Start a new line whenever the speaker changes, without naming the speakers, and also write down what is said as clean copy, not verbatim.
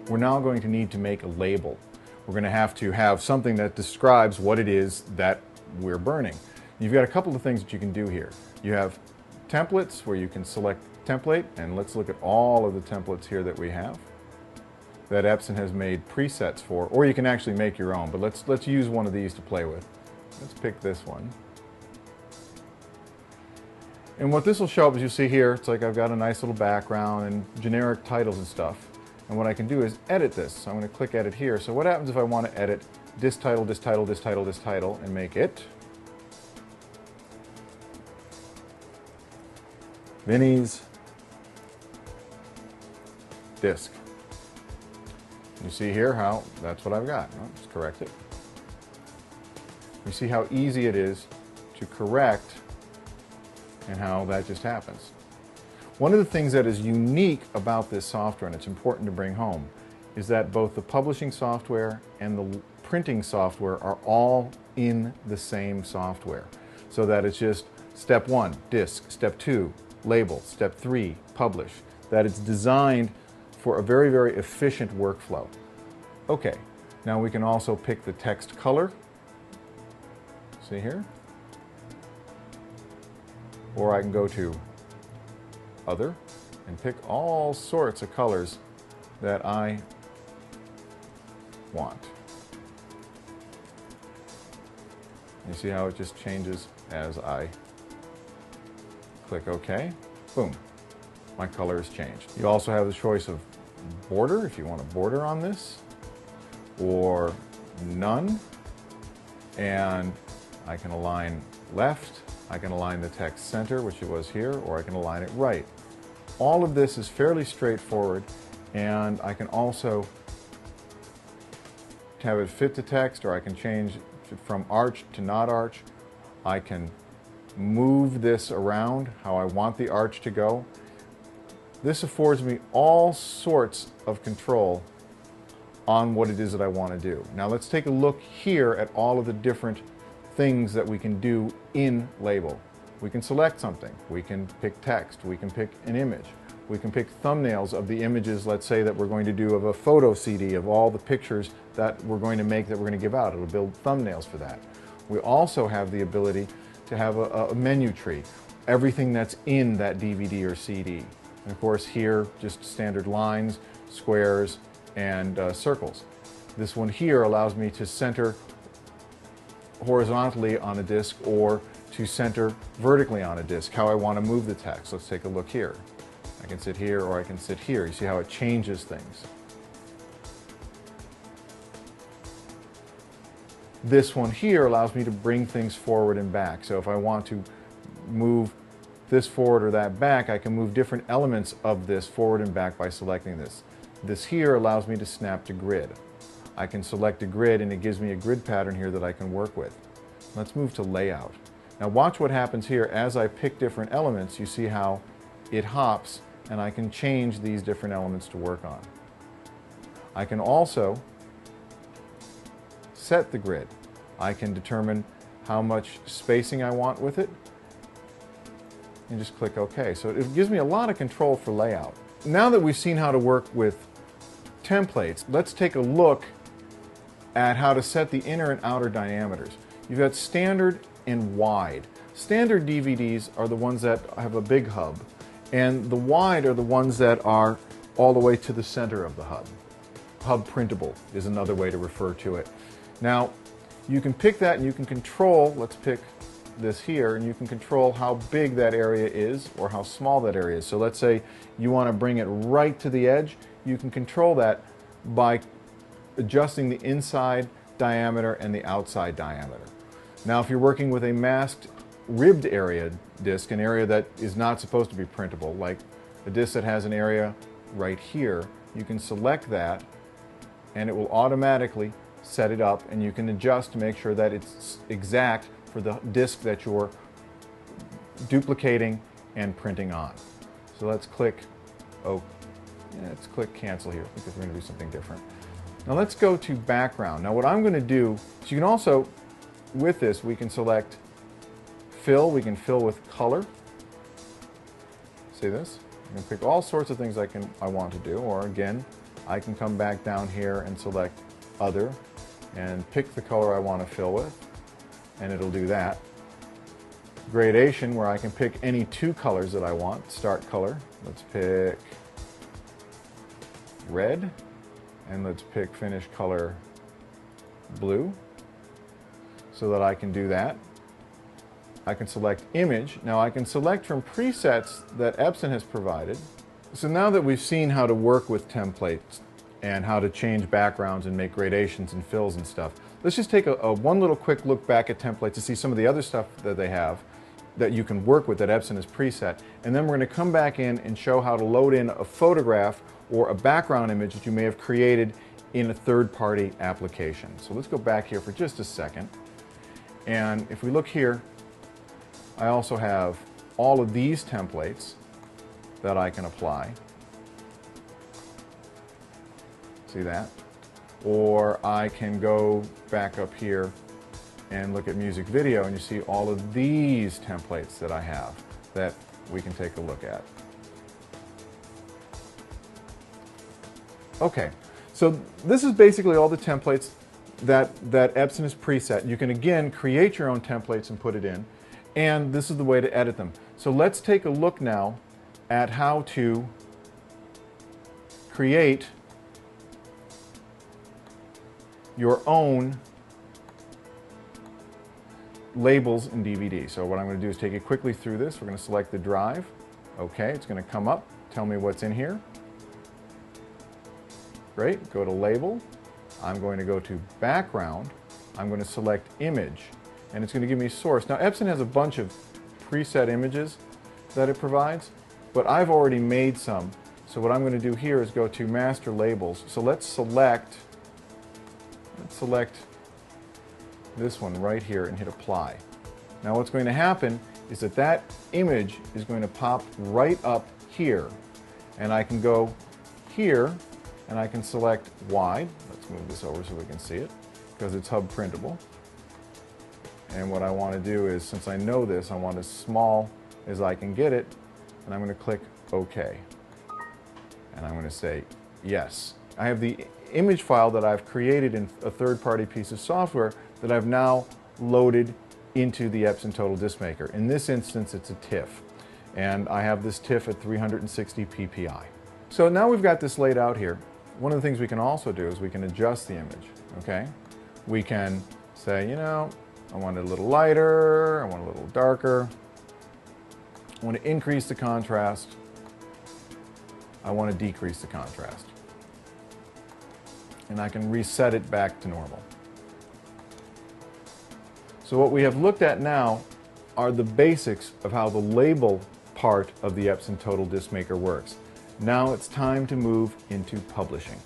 we're now going to need to make a label. We're going to have something that describes what it is that we're burning. You've got a couple of things that you can do here. You have templates where you can select template, and let's look at all of the templates here that we have that Epson has made presets for, or you can actually make your own, but let's use one of these to play with. Let's pick this one. And what this will show up, as you see here, it's like I've got a nice little background and generic titles and stuff. And what I can do is edit this. So I'm going to click edit here. So what happens if I want to edit this title, this title, this title, this title, and make it Vinny's disc. You see here how that's what I've got. Well, let's correct it. You see how easy it is to correct and how that just happens. One of the things that is unique about this software, and it's important to bring home, is that both the publishing software and the printing software are all in the same software. So that it's just step 1, disc, step 2, label, step 3, publish. That it's designed for a very, very efficient workflow. Okay, now we can also pick the text color. See here? Or I can go to Other and pick all sorts of colors that I want. You see how it just changes as I click OK? Boom. My color has changed. You also have the choice of border, if you want a border on this, or none. And I can align left, I can align the text center, which it was here, or I can align it right. All of this is fairly straightforward, and I can also have it fit the text, or I can change from arch to not arch. I can move this around how I want the arch to go. This affords me all sorts of control on what it is that I want to do. Now let's take a look here at all of the different things that we can do in Label. We can select something, we can pick text, we can pick an image, we can pick thumbnails of the images, let's say, that we're going to do of a photo CD of all the pictures that we're going to make, that we're going to give out. It'll build thumbnails for that. We also have the ability to have a menu tree, everything that's in that DVD or CD. And of course here, just standard lines, squares, and circles. This one here allows me to center horizontally on a disc or to center vertically on a disc, how I want to move the text. Let's take a look here. I can sit here or I can sit here. You see how it changes things. This one here allows me to bring things forward and back. So if I want to move this forward or that back, I can move different elements of this forward and back by selecting this. This here allows me to snap to grid. I can select a grid and it gives me a grid pattern here that I can work with. Let's move to layout. Now watch what happens here. As I pick different elements, you see how it hops and I can change these different elements to work on. I can also set the grid. I can determine how much spacing I want with it and just click OK. So it gives me a lot of control for layout. Now that we've seen how to work with templates, let's take a look at how to set the inner and outer diameters. You've got standard and wide. Standard DVDs are the ones that have a big hub, and the wide are the ones that are all the way to the center of the hub. Hub printable is another way to refer to it. Now, you can pick that and you can control, let's pick this here, and you can control how big that area is or how small that area is. So let's say you want to bring it right to the edge. You can control that by adjusting the inside diameter and the outside diameter. Now if you're working with a masked ribbed area disc, an area that is not supposed to be printable, like a disc that has an area right here, you can select that and it will automatically set it up, and you can adjust to make sure that it's exact for the disc that you're duplicating and printing on. So let's click let's click cancel here because we're going to do something different. Now let's go to background. Now what I'm going to do is, you can also, with this, we can select fill. We can fill with color. See this? I can pick all sorts of things I want to do, or again, I can come back down here and select Other and pick the color I want to fill with, and it'll do that. Gradation, where I can pick any two colors that I want. Start color, let's pick red, and let's pick finish color blue, so that I can do that. I can select image. Now I can select from presets that Epson has provided. So now that we've seen how to work with templates and how to change backgrounds and make gradations and fills and stuff, let's just take one little quick look back at templates to see some of the other stuff that they have that you can work with that Epson has preset. And then we're going to come back in and show how to load in a photograph or a background image that you may have created in a third-party application. So let's go back here for just a second. And if we look here, I also have all of these templates that I can apply. See that? Or I can go back up here and look at music video, and you see all of these templates that I have that we can take a look at. Okay, so this is basically all the templates that Epson has preset. You can again create your own templates and put it in, and this is the way to edit them. So let's take a look now at how to create your own labels in DVD. So what I'm going to do is take it quickly through this. We're going to select the drive. Okay, it's going to come up, tell me what's in here. Great, go to label. I'm going to go to background. I'm going to select image, and it's going to give me source. Now Epson has a bunch of preset images that it provides, but I've already made some. So what I'm going to do here is go to master labels. So let's select this one right here and hit apply. Now what's going to happen is that image is going to pop right up here, and I can go here and I can select wide. Let's move this over so we can see it because it's hub printable. And what I want to do is, since I know this, I want as small as I can get it, and I'm going to click OK. And I'm going to say yes. I have the image file that I've created in a third-party piece of software that I've now loaded into the Epson Total Disc Maker. In this instance, it's a TIFF, and I have this TIFF at 360 PPI. So now we've got this laid out here. One of the things we can also do is we can adjust the image, okay? We can say, you know, I want it a little lighter, I want it a little darker, I want to increase the contrast, I want to decrease the contrast. And I can reset it back to normal. So what we have looked at now are the basics of how the label part of the Epson Total Disc Maker works. Now it's time to move into publishing.